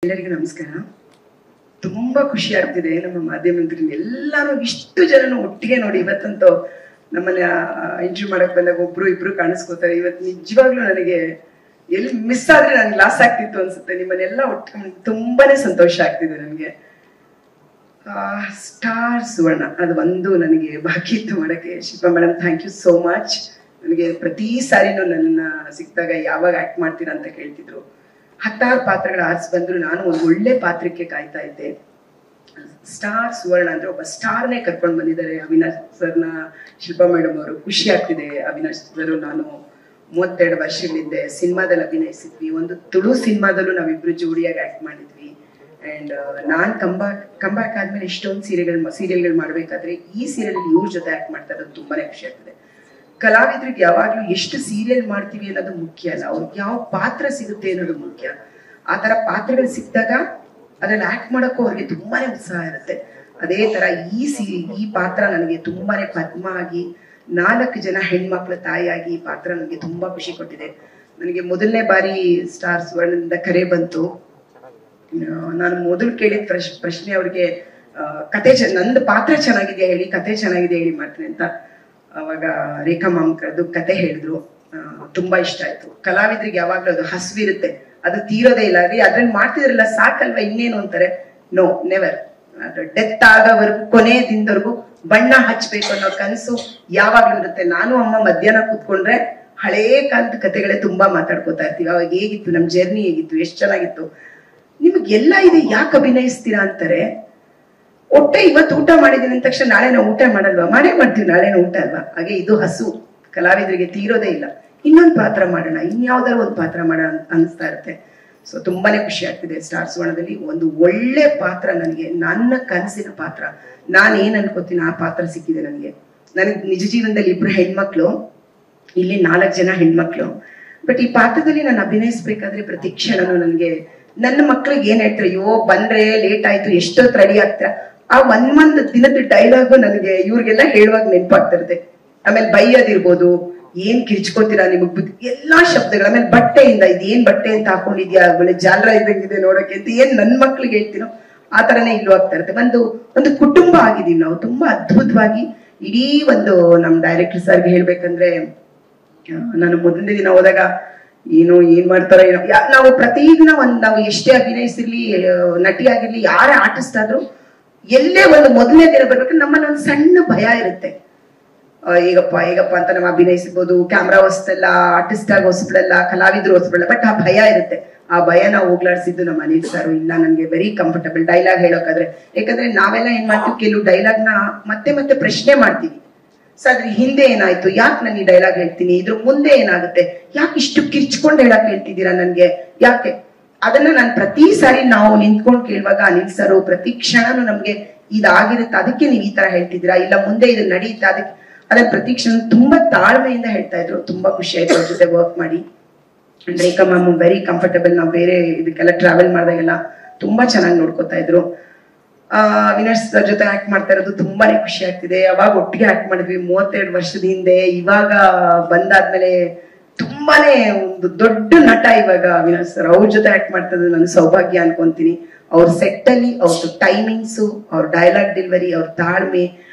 ಎಲ್ಲರಿಗೂ ನಮಸ್ಕಾರ. ತುಂಬಾ ಖುಷಿ ಆಗ್ತಿದೆ ನಮ್ಮ ಮಾಧ್ಯಮದಲ್ಲಿ ಎಲ್ಲಾನು ಇಷ್ಟು ಜನನು ಒಟ್ಟಿಗೆ ನೋಡಿ. ಇವತ್ತಂತೂ ನಮ್ಮನ್ನ ಇಂಟರ್ವ್ಯೂ ಮಾಡಕ್ ಬಂದಾಗ ಒಬ್ರು ಇಬ್ರು ಕಾಣಿಸ್ಕೋತಾರೆ. ಇವತ್ತು ನಿಜವಾಗ್ಲೂ ನನಗೆ ಎಲ್ಲಿ ಮಿಸ್ ಆದ್ರೆ ನನ್ಗೆ ಲಾಸ್ ಆಗ್ತಿತ್ತು ಅನ್ಸುತ್ತೆ. ನಿಮ್ಮನ್ನೆಲ್ಲ ಒಟ್ಟಿಗೆ ತುಂಬಾನೇ ಸಂತೋಷ ಆಗ್ತಿದೆ ನನಗೆ. ಸ್ಟಾರ್ ಸುವರ್ಣ ಅದು ಒಂದು ನನಗೆ ಬಾಕಿ ಇತ್ತು ಮಾಡಕ್ಕೆ. Shilpa madam, thank you so much. ನನಗೆ ಪ್ರತಿ ಸಾರಿನೂ ನನ್ನ ಸಿಕ್ಕಿದಾಗ ಯಾವಾಗ ಆಕ್ಟ್ ಮಾಡ್ತೀರಾ ಅಂತ ಕೇಳ್ತಿದ್ರು. 16 ಪಾತ್ರಗಳ ಆರ್ಸ್ ಬಂದ್ರು ನಾನು ಒಂದು ಒಳ್ಳೆ ಪಾತ್ರಕ್ಕೆ ಕಾಯ್ತಾ ಇದ್ದೆ. ಸ್ಟಾರ್ ಸುವರ್ಣ ಅಂದ್ರೆ ಒಬ್ಬ ಸ್ಟಾರ್ನೇ ಕರ್ಕೊಂಡು ಬಂದಿದ್ದಾರೆ ಅವಿನಾಶ್ ಸರ್ನ, ಶಿಲ್ಪಾ ಮೇಡಮ್ ಅವರು. ಖುಷಿ ಆಗ್ತಿದೆ. ಅವಿನಾಶ್ ಸರ್ ನಾನು 32 ವರ್ಷಗಳಿಂದ ಸಿನಿಮಾದಲ್ಲಿ ಅಭಿನಯಿಸಿದ್ವಿ. ಒಂದು ತುಳು ಸಿನಿಮಾದಲ್ಲೂ ನಾವಿಬ್ರು ಜೋಡಿಯಾಗಿ ಆಕ್ಟ್ ಮಾಡಿದ್ವಿ. ಅಂಡ್ ನಾನ್ ಕಂಬ್ಯಾಕ್ ಆದ್ಮೇಲೆ ಇಷ್ಟೊಂದು ಸೀರಿಯಲ್ಗಳು ಮಾಡ್ಬೇಕಾದ್ರೆ ಈ ಸೀರಿಯಲ್ ಇವ್ರ ಜೊತೆ ಆಕ್ಟ್ ಮಾಡ್ತಾ ಇರೋದು ತುಂಬಾನೇ ಖುಷಿ ಆಗ್ತದೆ. ಕಲಾವಿದ್ರಿಗೆ ಯಾವಾಗ್ಲೂ ಎಷ್ಟು ಸೀರಿಯಲ್ ಮಾಡ್ತೀವಿ ಅನ್ನೋದು ಮುಖ್ಯ ಅಲ್ಲ, ಅವ್ರಿಗೆ ಯಾವ ಪಾತ್ರ ಸಿಗುತ್ತೆ ಅನ್ನೋದು ಮುಖ್ಯ. ಆ ತರ ಪಾತ್ರಗಳು ಸಿಕ್ಕಿದಾಗ ಅದ್ರಲ್ಲಿ ಆಕ್ಟ್ ಮಾಡೋಕ್ಕೂ ಅವ್ರಿಗೆ ತುಂಬಾನೇ ಉತ್ಸಾಹ ಇರುತ್ತೆ. ಅದೇ ತರ ಈ ಪಾತ್ರ ನನಗೆ ತುಂಬಾನೇ ಪದ್ಮ ಆಗಿ 4 ಜನ ಹೆಣ್ಮಕ್ಳ ತಾಯಿಯಾಗಿ ಈ ಪಾತ್ರ ನನಗೆ ತುಂಬಾ ಖುಷಿ ಕೊಟ್ಟಿದೆ. ನನಗೆ ಮೊದಲನೇ ಬಾರಿ ಸ್ಟಾರ್ ಸುವರ್ಣದಿಂದ ಕರೆ ಬಂತು. ನಾನು ಮೊದಲು ಕೇಳಿದ ಪ್ರಶ್ನೆ ಅವ್ರಿಗೆ, ಕತೆ ನಂದು ಪಾತ್ರ ಚೆನ್ನಾಗಿದೆಯಾ ಹೇಳಿ, ಕತೆ ಚೆನ್ನಾಗಿದೆಯಾ ಹೇಳಿ ಮಾಡ್ತೀನಿ ಅಂತ. ಅವಾಗ ರೇಖಾ ಮಾಮ್ ಕರೆದು ಕತೆ ಹೇಳಿದ್ರು. ತುಂಬಾ ಇಷ್ಟ ಆಯ್ತು. ಕಲಾವಿದ್ರಿಗೆ ಯಾವಾಗ್ಲೂ ಅದು ಹಸಿವಿರುತ್ತೆ, ಅದು ತೀರೋದೇ ಇಲ್ಲ. ಅದ್ರಲ್ಲಿ ಮಾಡ್ತಿದ್ರಲ್ಲ ಸಾಕಲ್ವಾ ಇನ್ನೇನು ಅಂತಾರೆ. No, never. ಡೆತ್ ಆಗೋವರೆಗೂ, ಕೊನೆ ದಿನದವರೆಗೂ ಬಣ್ಣ ಹಚ್ಬೇಕು ಅನ್ನೋ ಕನಸು ಯಾವಾಗ್ಲೂ ಇರುತ್ತೆ. ನಾನು ಅಮ್ಮ ಮಧ್ಯಾಹ್ನ ಕೂತ್ಕೊಂಡ್ರೆ ಹಳೇ ಕಾಲದ ಕತೆಗಳೇ ತುಂಬಾ ಮಾತಾಡ್ಕೋತಾ ಇರ್ತೀವಿ. ಅವಾಗ ಹೇಗಿತ್ತು ನಮ್ ಜರ್ನಿ, ಹೇಗಿತ್ತು, ಎಷ್ಟು ಚೆನ್ನಾಗಿತ್ತು, ನಿಮಗೆಲ್ಲ ಇದೆ, ಯಾಕೆ ಅಭಿನಯಿಸ್ತೀರಾ ಅಂತಾರೆ. ಹೊಟ್ಟೆ ಇವತ್ತು ಊಟ ಮಾಡಿದೀನಿ ಅಂದ ತಕ್ಷಣ ನಾಳೆ ನಾವು ಊಟ ಮಾಡಲ್ವಾ? ಮಾಡೇ ಮಾಡ್ತೀವಿ, ನಾಳೆ ಊಟ ಅಲ್ವಾ? ಹಾಗೆ ಇದು ಹಸು ಕಲಾವಿದರಿಗೆ ತೀರೋದೇ ಇಲ್ಲ. ಇನ್ನೊಂದು ಪಾತ್ರ ಮಾಡೋಣ, ಇನ್ಯಾವ್ದಾರು ಒಂದು ಪಾತ್ರ ಮಾಡೋಣ ಅನಿಸ್ತಾ ಇರುತ್ತೆ. ಸೊ ತುಂಬಾನೇ ಖುಷಿ ಆಗ್ತಿದೆ. ಸ್ಟಾರ್ ಸುವರ್ಣದಲ್ಲಿ ಒಂದು ಒಳ್ಳೆ ಪಾತ್ರ, ನನಗೆ ನನ್ನ ಕನಸಿನ ಪಾತ್ರ. ನಾನು ಏನ್ ಅನ್ಕೋತೀನಿ ಆ ಪಾತ್ರ ಸಿಕ್ಕಿದೆ ನನಗೆ. ನನಗೆ ನಿಜ ಜೀವನದಲ್ಲಿ 2 ಹೆಣ್ಮಕ್ಳು, ಇಲ್ಲಿ 4 ಜನ ಹೆಣ್ಮಕ್ಳು. ಬಟ್ ಈ ಪಾತ್ರದಲ್ಲಿ ನಾನು ಅಭಿನಯಿಸ್ಬೇಕಾದ್ರೆ ಪ್ರತಿ ಕ್ಷಣನು ನನಗೆ ನನ್ನ ಮಕ್ಳಿಗೆ ಏನ್ ಹೇಳ್ತಾರೆ, ಅಯ್ಯೋ ಬಂದ್ರೆ ಲೇಟ್ ಆಯ್ತು, ಎಷ್ಟೊತ್ತು ರೆಡಿ ಆಗ್ತೀರಾ, ಆ ಒಂದ್ ದಿನದ ಡೈಲಾಗು ನನಗೆ ಇವ್ರಿಗೆಲ್ಲ ಹೇಳುವಾಗ ನೆನಪಾಗ್ತಿರುತ್ತೆ. ಆಮೇಲೆ ಬೈಯೋದಿರ್ಬೋದು, ಏನ್ ಕಿರ್ಚ್ಕೋತೀರಾ, ನಿಮಗ್ ಬುದ್ಧಿ, ಎಲ್ಲಾ ಶಬ್ದಗಳು. ಆಮೇಲೆ ಬಟ್ಟೆಯಿಂದ ಇದೇನ್ ಬಟ್ಟೆ ಅಂತ ಹಾಕೊಂಡಿದ್ಯಾ, ಒಳ್ಳೆ ಜಾಲರ ಇದ್ದಂಗಿದೆ ನೋಡಕ್ಕೆ ಅಂತ ಏನ್ ನನ್ ಮಕ್ಳಿಗೆ ಹೇಳ್ತೀನೋ ಆ ತರನೇ ಇಲ್ಲೂ ಆಗ್ತಾ ಇರುತ್ತೆ. ಒಂದು ಕುಟುಂಬ ಆಗಿದೀವಿ ನಾವು ತುಂಬಾ ಅದ್ಭುತವಾಗಿ. ಇಡೀ ಒಂದು ನಮ್ ಡೈರೆಕ್ಟರ್ ಸರ್ಗೆ ಹೇಳ್ಬೇಕಂದ್ರೆ, ನಾನು ಮೊದಲನೇ ದಿನ ಹೋದಾಗ ಏನ್ ಮಾಡ್ತಾರೋ ಏನೋ, ನಾವು ಪ್ರತಿದಿನ ನಾವು ಎಷ್ಟೇ ಅಭಿನಯಿಸಿರ್ಲಿ, ನಟಿ ಆಗಿರ್ಲಿ, ಯಾರೇ ಆರ್ಟಿಸ್ಟ್ ಆದ್ರೂ ಎಲ್ಲೇ ಒಂದು ಮೊದಲನೇ ದಿನ ಬರ್ಬೇಕಂದ್ರೆ ನಮ್ಮಲ್ಲಿ ಒಂದು ಸಣ್ಣ ಭಯ ಇರುತ್ತೆ. ಹೇಗಪ್ಪ ಅಂತ ನಾವು ಅಭಿನಯಿಸಬಹುದು, ಕ್ಯಾಮ್ರಾ ಹೊಸದಲ್ಲ, ಆರ್ಟಿಸ್ಟ್ ಆಗಿ ಹೊಸಬಿಡಲ್ಲ, ಕಲಾವಿದ್ರು ಹೊಸಬಿಡಲ್ಲ. ಬಟ್ ಆ ಭಯ ಇರುತ್ತೆ. ಆ ಭಯ ನಾವು ಹೋಗ್ಲಾಡ್ಸಿದ್ದು ನಮ್ಮ ಅನಿಲ್ ಸರ್. ಇಲ್ಲ, ನನ್ಗೆ ವೆರಿ ಕಂಫರ್ಟಬಲ್ ಡೈಲಾಗ್ ಹೇಳೋಕಾದ್ರೆ. ಯಾಕಂದ್ರೆ ನಾವೆಲ್ಲ ಏನ್ ಮಾಡ್ತೀವಿ, ಕೆಲವು ಡೈಲಾಗ್ ನ ಮತ್ತೆ ಪ್ರಶ್ನೆ ಮಾಡ್ತೀವಿ. ಸೊ ಅದ್ರ ಹಿಂದೆ ಏನಾಯ್ತು, ಯಾಕೆ ನಾನು ಈ ಡೈಲಾಗ್ ಹೇಳ್ತೀನಿ, ಇದ್ರ ಮುಂದೆ ಏನಾಗುತ್ತೆ, ಯಾಕೆ ಇಷ್ಟು ಕಿರ್ಚ್ಕೊಂಡು ಹೇಳಕ್ ಹೇಳ್ತಿದ್ದೀರಾ ನನ್ಗೆ, ಯಾಕೆ? ಅದನ್ನ ನಾನು ಪ್ರತಿ ಸಾರಿ ನಾವು ನಿಂತ್ಕೊಂಡು ಕೇಳುವಾಗ ಅನಿಲ್ ಸರ್ ಪ್ರತಿ ಕ್ಷಣನು ನಮ್ಗೆ ಇದಾಗಿರುತ್ತೆ, ಅದಕ್ಕೆ ನೀವು ಈ ತರ ಹೇಳ್ತಿದ್ದೀರಾ, ಇಲ್ಲ ಮುಂದೆ ಇದು ನಡೆಯುತ್ತೆ, ಅದನ್ನ ಪ್ರತಿ ಕ್ಷಣ ತುಂಬಾ ತಾಳ್ಮೆಯಿಂದ ಹೇಳ್ತಾ ಇದ್ರು. ತುಂಬಾ ಖುಷಿ ಆಯ್ತು ಅವ್ರ ಜೊತೆ ವರ್ಕ್ ಮಾಡಿ. ರೇಖಾ ಮ್ಯಾಮ್ ವೆರಿ ಕಂಫರ್ಟಬಲ್. ನಾವು ಬೇರೆ ಇದಕ್ಕೆಲ್ಲ ಟ್ರಾವೆಲ್ ಮಾಡಿದಾಗೆಲ್ಲ ತುಂಬಾ ಚೆನ್ನಾಗಿ ನೋಡ್ಕೋತಾ ಇದ್ರು. ಅವಿನಾಶ್ ಸರ್ ಜೊತೆ ಆಕ್ಟ್ ಮಾಡ್ತಾ ಇರೋದು ತುಂಬಾನೇ ಖುಷಿ ಆಗ್ತಿದೆ. ಅವಾಗ ಒಟ್ಟಿಗೆ ಆಕ್ಟ್ ಮಾಡಿದ್ವಿ 32 ವರ್ಷದ ಹಿಂದೆ. ಇವಾಗ ಬಂದಾದ್ಮೇಲೆ ತುಂಬಾನೇ ಒಂದು ದೊಡ್ಡ ನಟ ಇವಾಗ ಅವಿನಾಶ್ ಸರ್. ಅವ್ರ ಜೊತೆ ಆಕ್ಟ್ ಮಾಡ್ತಾ ಇರೋದು ನನ್ನ ಸೌಭಾಗ್ಯ ಅನ್ಕೊಂತೀನಿ. ಅವ್ರ ಸೆಟ್ ಅಲ್ಲಿ ಅವ್ರ ಟೈಮಿಂಗ್ಸು, ಅವ್ರ ಡೈಲಾಗ್ ಡೆಲಿವರಿ, ಅವ್ರ ತಾಳ್ಮೆ,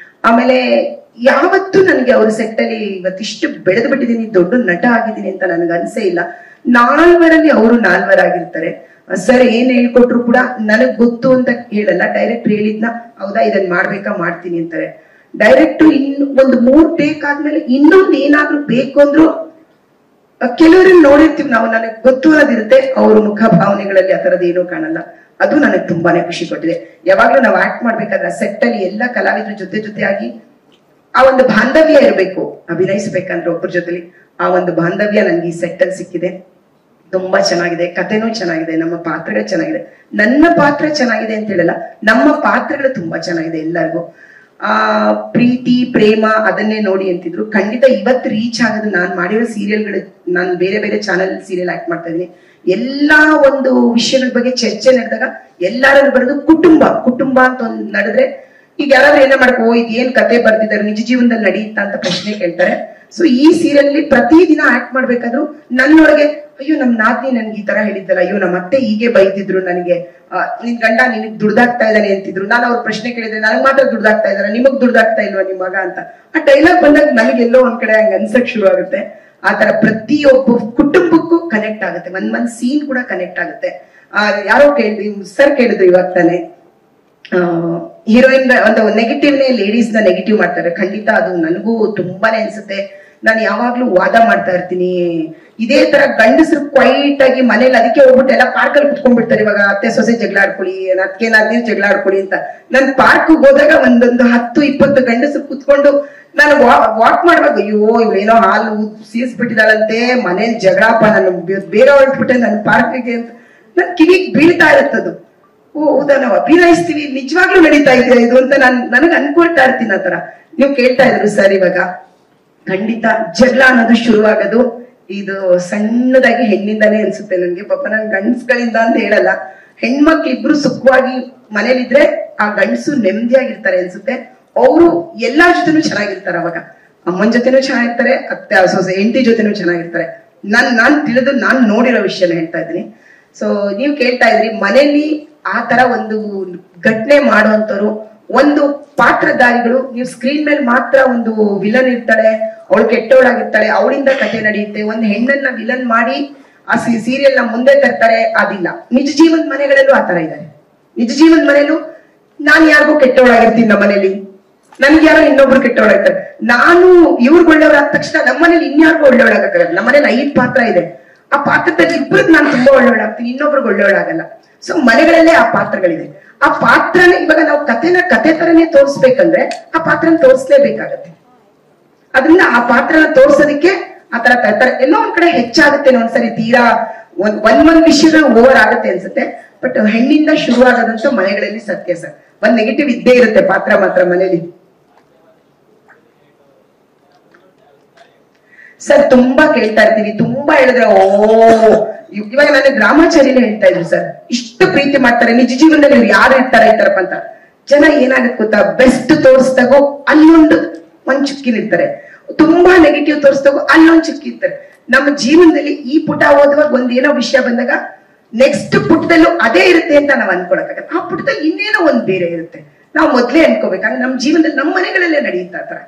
ಆಮೇಲೆ ಯಾವತ್ತೂ ನನಗೆ ಅವ್ರ ಸೆಟ್ ಅಲ್ಲಿ ಇವತ್ತಿಷ್ಟು ಬೆಳೆದು ಬಿಟ್ಟಿದ್ದೀನಿ, ದೊಡ್ಡ ನಟ ಆಗಿದ್ದೀನಿ ಅಂತ ನನಗೆ ಅನ್ಸೇ ಇಲ್ಲ. 4 ಅವರು 4 ಆಗಿರ್ತಾರೆ. ಸರ್ ಏನ್ ಹೇಳ್ಕೊಟ್ರು ಕೂಡ ನನಗ್ ಗೊತ್ತು ಅಂತ ಹೇಳಲ್ಲ. ಡೈರೆಕ್ಟ್ ಹೇಳಿದ್ನ ಹೌದಾ ಇದನ್ನ ಮಾಡ್ತೀನಿ ಅಂತಾರೆ. ಡೈರೆಕ್ಟ್ ಒಂದು 3 ಟೇಕ್ ಆದ್ಮೇಲೆ ಇನ್ನೊಂದು ಏನಾದ್ರೂ ಬೇಕು ಅಂದ್ರು ಕೆಲವರನ್ನ ನೋಡಿರ್ತೀವಿ ನಾವು, ನನಗೆ ಗೊತ್ತು ಅನ್ನೋದಿರುತ್ತೆ. ಅವ್ರ ಮುಖ ಭಾವನೆಗಳಲ್ಲಿ ಆ ತರದ್ ಏನೂ ಕಾಣಲ್ಲ. ಅದು ನನಗೆ ತುಂಬಾನೇ ಖುಷಿ ಕೊಟ್ಟಿದೆ. ಯಾವಾಗ್ಲೂ ನಾವು ಆಕ್ಟ್ ಮಾಡ್ಬೇಕಾದ್ರೆ ಸೆಟ್ ಅಲ್ಲಿ ಎಲ್ಲ ಕಲಾವಿದ್ರ ಜೊತೆಯಾಗಿ ಆ ಒಂದು ಬಾಂಧವ್ಯ ಇರಬೇಕು. ಅಭಿನಯಿಸ್ಬೇಕಂದ್ರೆ ಒಬ್ಬರ ಜೊತೆಲಿ ಆ ಒಂದು ಬಾಂಧವ್ಯ ನನ್ಗೆ ಈ ಸೆಟ್ ಅಲ್ಲಿ ಸಿಕ್ಕಿದೆ. ತುಂಬಾ ಚೆನ್ನಾಗಿದೆ. ಕಥೆನೂ ಚೆನ್ನಾಗಿದೆ, ನಮ್ಮ ಪಾತ್ರಗಳು ಚೆನ್ನಾಗಿದೆ. ನನ್ನ ಪಾತ್ರ ಚೆನ್ನಾಗಿದೆ ಅಂತ ಹೇಳಲ್ಲ, ನಮ್ಮ ಪಾತ್ರಗಳು ತುಂಬಾ ಚೆನ್ನಾಗಿದೆ. ಎಲ್ಲರಿಗೂ ಪ್ರೀತಿ ಪ್ರೇಮ ಅದನ್ನೇ ನೋಡಿ ಅಂತಿದ್ರು. ಖಂಡಿತ ಇವತ್ತು ರೀಚ್ ಆಗೋದು ನಾನ್ ಮಾಡಿರೋ ಸೀರಿಯಲ್ಗಳು. ನಾನು ಬೇರೆ ಚಾನೆಲ್ ಸೀರಿಯಲ್ ಆಕ್ಟ್ ಮಾಡ್ತಾ ಇದೀನಿ. ಎಲ್ಲಾ ಒಂದು ವಿಷಯಗಳ ಬಗ್ಗೆ ಚರ್ಚೆ ನಡೆದಾಗ ಎಲ್ಲಾರಲ್ಲೂ ಬರೋದು ಕುಟುಂಬ ಅಂತ ಒಂದು ನಡೆದ್ರೆ, ಈಗ ಯಾರಾದ್ರೂ ಏನ ಮಾಡಕ್ ಇದೇನ್ ಕತೆ ಬರ್ತಿದ್ದಾರೆ, ನಿಜ ಜೀವನದಲ್ಲಿ ನಡೆಯುತ್ತಾ ಅಂತ ಪ್ರಶ್ನೆ ಕೇಳ್ತಾರೆ. ಸೊ ಈ ಸೀರಿಯಲ್ ಅಲ್ಲಿ ಪ್ರತಿದಿನ ಆಕ್ಟ್ ಮಾಡ್ಬೇಕಾದ್ರು ನನ್ನೊಳಗೆ ಅಯ್ಯೋ ನಮ್ ನಾದ್ನಿ ನನ್ಗೆ ಈ ತರ ಹೇಳಿದ್ದಲ್ಲ, ಅಯ್ಯೋ ನಮ್ಮ ಅತ್ತೆ ಹೀಗೆ ಬೈತಿದ್ರು ನನಗೆ, ನಿನ್ ಗಂಡ ನಿನಗ್ ದುಡ್ದಾಗ್ತಾ ಇದ್ದಾನೆ ಅಂತಿದ್ರು. ನಾನು ಅವ್ರ ಪ್ರಶ್ನೆ ಕೇಳಿದ್ರೆ ನನಗ್ ಮಾತ್ರ ದುಡ್ದಾಗ್ತಾ ಇದಾರೆ, ನಿಮಗ್ ದುಡ್ದಾಗ್ತಾ ಇಲ್ವಾ ನಿಮ್ ಮಗ ಅಂತ. ಆ ಡೈಲಾಗ್ ಬಂದಾಗ ನನಗೆಲ್ಲೋ ಒಂದ್ ಕಡೆ ಹಂಗ ಅನ್ಸಕ್ ಶುರು ಆಗುತ್ತೆ. ಆತರ ಪ್ರತಿಯೊಬ್ಬ ಕುಟುಂಬಕ್ಕೂ ಕನೆಕ್ಟ್ ಆಗುತ್ತೆ, ಒಂದ್ ಸೀನ್ ಕೂಡ ಕನೆಕ್ಟ್ ಆಗುತ್ತೆ. ಯಾರೋ ಸರ್ ಕೇಳಿದ್ರು ಇವಾಗ ತಾನೆ, ಹೀರೋಯಿನ್ ಒಂದು ನೆಗೆಟಿವ್ನೇ ಲೇಡೀಸ್ ನ ನೆಗೆಟಿವ್ ಮಾಡ್ತಾರೆ. ಖಂಡಿತ ಅದು ನನಗೂ ತುಂಬಾನೇ ಅನ್ಸುತ್ತೆ. ನಾನು ಯಾವಾಗ್ಲೂ ವಾದ ಮಾಡ್ತಾ ಇರ್ತೀನಿ, ಇದೇ ತರ ಗಂಡಸರು ಕ್ವೈಟ್ ಆಗಿ ಮನೇಲಿ ಅದಕ್ಕೆ ಹೋಗ್ಬಿಟ್ಟು ಎಲ್ಲ ಪಾರ್ಕಲ್ಲಿ ಕುತ್ಕೊಂಡ್ಬಿಡ್ತಾರೆ. ಇವಾಗ ಅತ್ತೆ ಸೊಸೆ ಜಗಳ ಆಡ್ಕೊಳ್ಳಿ, ಅದಕ್ಕೆ ನೀವು ಜಗಳ ಆಡ್ಕೊಳ್ಳಿ ಅಂತ. ನನ್ ಪಾರ್ಕ್ ಹೋದಾಗ ಒಂದೊಂದು 10-20 ಗಂಡಸರು ಕುತ್ಕೊಂಡು ನಾನು ವಾಕ್ ಮಾಡುವಾಗ, ಅಯ್ಯೋ ಇವಳೇನೋ ಹಾಲು ಸೀಸ್ಬಿಟ್ಟಿದಾಳಂತೆ, ಮನೇಲಿ ಜಗಳಪ್ಪ, ನಾನು ಬೇಗ ಹೊರಟ್ಬಿಟ್ಟೆ ನನ್ನ ಪಾರ್ಕ್ಗೆ ಅಂತ ನನ್ ಕಿವಿಗ್ ಬೀಳ್ತಾ ಇರುತ್ತದು. ಓ ಹೌದಾ, ನಾವು ಅಭಿನಯಿಸ್ತೀವಿ, ನಿಜವಾಗ್ಲೂ ನಡೀತಾ ಇದೆಯಾ ಇದು ಅಂತ ನನಗ್ ಅನ್ಕೊಳ್ತಾ ಇರ್ತೀನಿ. ಆತರ ನೀವು ಕೇಳ್ತಾ ಇದ್ರು ಸರ್, ಇವಾಗ ಖಂಡಿತ ಜಗಳ ಅನ್ನೋದು ಶುರುವಾಗೋದು ಇದು ಸಣ್ಣದಾಗಿ ಹೆಣ್ಣಿಂದಾನೇ ಅನ್ಸುತ್ತೆ ನನ್ಗೆ. ಪಾಪ ನನ್ ಗಂಡ್ಸ್ಗಳಿಂದ ಅಂತ ಹೇಳಲ್ಲ, ಹೆಣ್ಮಕ್ಳಿಬ್ರು ಸುಖವಾಗಿ ಮನೇಲಿದ್ರೆ ಆ ಗಂಡಸು ನೆಮ್ಮದಿಯಾಗಿರ್ತಾರೆ ಅನ್ಸುತ್ತೆ. ಅವರು ಎಲ್ಲಾ ಜೊತೆನೂ ಚೆನ್ನಾಗಿರ್ತಾರೆ. ಅವಾಗ ಅಮ್ಮನ ಜೊತೆನೂ ಚೆನ್ನಾಗಿರ್ತಾರೆ, ಅತ್ತೆ ಸೊಸೆ ಹೆಂಡತಿ ಜೊತೆನೂ ಚೆನ್ನಾಗಿರ್ತಾರೆ. ನಾನ್ ತಿಳಿದು ನಾನ್ ನೋಡಿರೋ ವಿಷಯನ ಹೇಳ್ತಾ ಇದ್ದೀನಿ. ಸೊ ನೀವು ಕೇಳ್ತಾ ಇದ್ರಿ ಮನೇಲಿ ಆ ತರ ಒಂದು ಘಟನೆ ಮಾಡುವಂತವ್ರು, ಒಂದು ಪಾತ್ರಧಾರಿಗಳು. ನೀವು ಸ್ಕ್ರೀನ್ ಮೇಲೆ ಮಾತ್ರ ಒಂದು ವಿಲನ್ ಇರ್ತಾಳೆ, ಅವಳು ಕೆಟ್ಟವಳಾಗಿರ್ತಾಳೆ, ಅವಳಿಂದ ಕಥೆ ನಡೆಯುತ್ತೆ. ಒಂದು ಹೆಣ್ಣನ್ನ ವಿಲನ್ ಮಾಡಿ ಆ ಸೀರಿಯಲ್ ನ ಮುಂದೆ ತರ್ತಾರೆ, ಅದಿಲ್ಲ. ನಿಜ ಜೀವನದ ಮನೆಗಳಲ್ಲೂ ಆತರ ಇದ್ದಾರೆ. ನಿಜ ಜೀವನದ ಮನೇಲೂ ನಾನ್ ಯಾರಿಗೂ ಕೆಟ್ಟವಳಾಗಿರ್ತೀನಿ, ನಮ್ಮ ಮನೇಲಿ ನನ್ಗೆ ಯಾರೋ ಇನ್ನೊಬ್ರು ಕೆಟ್ಟವಳಾಗ್ತಾರೆ, ನಾನು ಇವ್ರಿಗೆ ಒಳ್ಳೆಯವರಾದ ತಕ್ಷಣ ನಮ್ಮ ಮನೇಲಿ ಇನ್ಯಾರಿಗೂ ಒಳ್ಳೆಯವಳಾಗಲ್ಲ. ನಮ್ಮ ಮನೇಲಿ 5 ಪಾತ್ರ ಇದೆ, ಆ ಪಾತ್ರದಲ್ಲಿ ಇಬ್ಬರಿಗೆ ನಾನು ತುಂಬಾ ಒಳ್ಳೆಯವಳಾಗ್ತೀನಿ, ಇನ್ನೊಬ್ರಿಗೆ ಒಳ್ಳೆಯವಳಾಗಲ್ಲ. ಸೊ ಮನೆಗಳಲ್ಲೇ ಆ ಪಾತ್ರಗಳಿದೆ. ಆ ಪಾತ್ರನ ಇವಾಗ ನಾವು ಕತೆ ತರನೇ ತೋರಿಸ್ಬೇಕಂದ್ರೆ ಆ ಪಾತ್ರನ ತೋರಿಸ್ಲೇಬೇಕಾಗತ್ತೆ. ಅದರಿಂದ ಆ ಪಾತ್ರನ ತೋರ್ಸೋದಿಕ್ಕೆ ಆ ತರ ತರ್ತಾರೆ. ಎಲ್ಲೋ ಒಂದ್ ಕಡೆ ಹೆಚ್ಚಾಗುತ್ತೆ, ಒಂದ್ಸರಿ ತೀರಾ ಒಂದ್ ವಿಷಯಗಳು ಓವರ್ ಆಗುತ್ತೆ ಅನ್ಸುತ್ತೆ. ಬಟ್ ಹೆಣ್ಣಿಂದ ಶುರುವಾಗದಂತ ಮನೆಗಳಲ್ಲಿ ಸತ್ಯ ಸರ್. ಒಂದ್ ನೆಗೆಟಿವ್ ಇದ್ದೇ ಇರುತ್ತೆ ಪಾತ್ರ ಮಾತ್ರ ಮನೇಲಿ. ಸರ್ ತುಂಬಾ ಕೇಳ್ತಾ ಇರ್ತೀವಿ, ತುಂಬಾ ಹೇಳಿದ್ರೆ ಓ ಇವಾಗ ನಾನು ಗ್ರಾಮಾಚಾರಿನೇ ಹೇಳ್ತಾ ಇದ್ರು ಸರ್, ಇಷ್ಟು ಪ್ರೀತಿ ಮಾಡ್ತಾರೆ, ನಿಜ ಜೀವನದಲ್ಲಿ ಇವ್ರು ಯಾರು ಇರ್ತಾರೆ ಈ ತರಪ್ಪ ಅಂತ. ಜನ ಏನಾಗುತ್ತೆ ಗೊತ್ತಾ, ಬೆಸ್ಟ್ ತೋರಿಸ್ದಾಗೋ ಅಲ್ಲೊಂದು ಚುಕ್ಕಿನಿರ್ತಾರೆ, ತುಂಬಾ ನೆಗೆಟಿವ್ ತೋರಿಸ್ದಾಗೋ ಅಲ್ಲೊಂದು ಚುಕ್ಕಿರ್ತಾರೆ. ನಮ್ಮ ಜೀವನದಲ್ಲಿ ಈ ಪುಟ ಓದುವಾಗ ಒಂದೇನೋ ವಿಷಯ ಬಂದಾಗ ನೆಕ್ಸ್ಟ್ ಪುಟದಲ್ಲೂ ಅದೇ ಇರುತ್ತೆ ಅಂತ ನಾವ್ ಅನ್ಕೊಳಕ್ಕಾಗತ್ತೆ. ಆ ಪುಟದಲ್ಲಿ ಇನ್ನೇನೋ ಒಂದ್ ಬೇರೆ ಇರುತ್ತೆ. ನಾವು ಮೊದ್ಲೇ ಅನ್ಕೋಬೇಕಾದ್ರೆ ನಮ್ಮ ಜೀವನದಲ್ಲಿ ನಮ್ಮ ಮನೆಗಳಲ್ಲೇ ನಡೆಯುತ್ತೆ ಆ ತರ.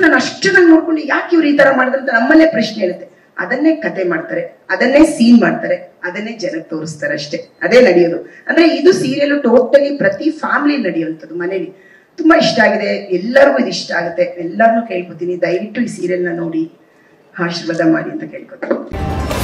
ನಾನು ಅಷ್ಟು ನಂಗೆ ನೋಡ್ಕೊಂಡು ಯಾಕೆ ಇವ್ರು ಈ ತರ ಮಾಡಿದ್ರಂತ ನಮ್ಮಲ್ಲೇ ಪ್ರಶ್ನೆ ಇರುತ್ತೆ. ಅದನ್ನೇ ಕತೆ ಮಾಡ್ತಾರೆ, ಅದನ್ನೇ ಸೀನ್ ಮಾಡ್ತಾರೆ, ಅದನ್ನೇ ಜನಕ್ಕೆ ತೋರಿಸ್ತಾರೆ, ಅಷ್ಟೇ. ಅದೇ ನಡೆಯೋದು. ಅಂದ್ರೆ ಇದು ಸೀರಿಯಲ್ ಟೋಟಲಿ ಪ್ರತಿ ಫ್ಯಾಮಿಲಿ ನಡೆಯುವಂಥದ್ದು. ಮನೇಲಿ ತುಂಬಾ ಇಷ್ಟ ಆಗಿದೆ, ಎಲ್ಲರಿಗೂ ಇದು ಇಷ್ಟ ಆಗುತ್ತೆ. ಎಲ್ಲರನ್ನೂ ಕೇಳ್ಕೊತೀನಿ, ದಯವಿಟ್ಟು ಈ ಸೀರಿಯಲ್ ನ ನೋಡಿ ಆಶೀರ್ವಾದ ಮಾಡಿ ಅಂತ ಕೇಳ್ಕೊತೀನಿ.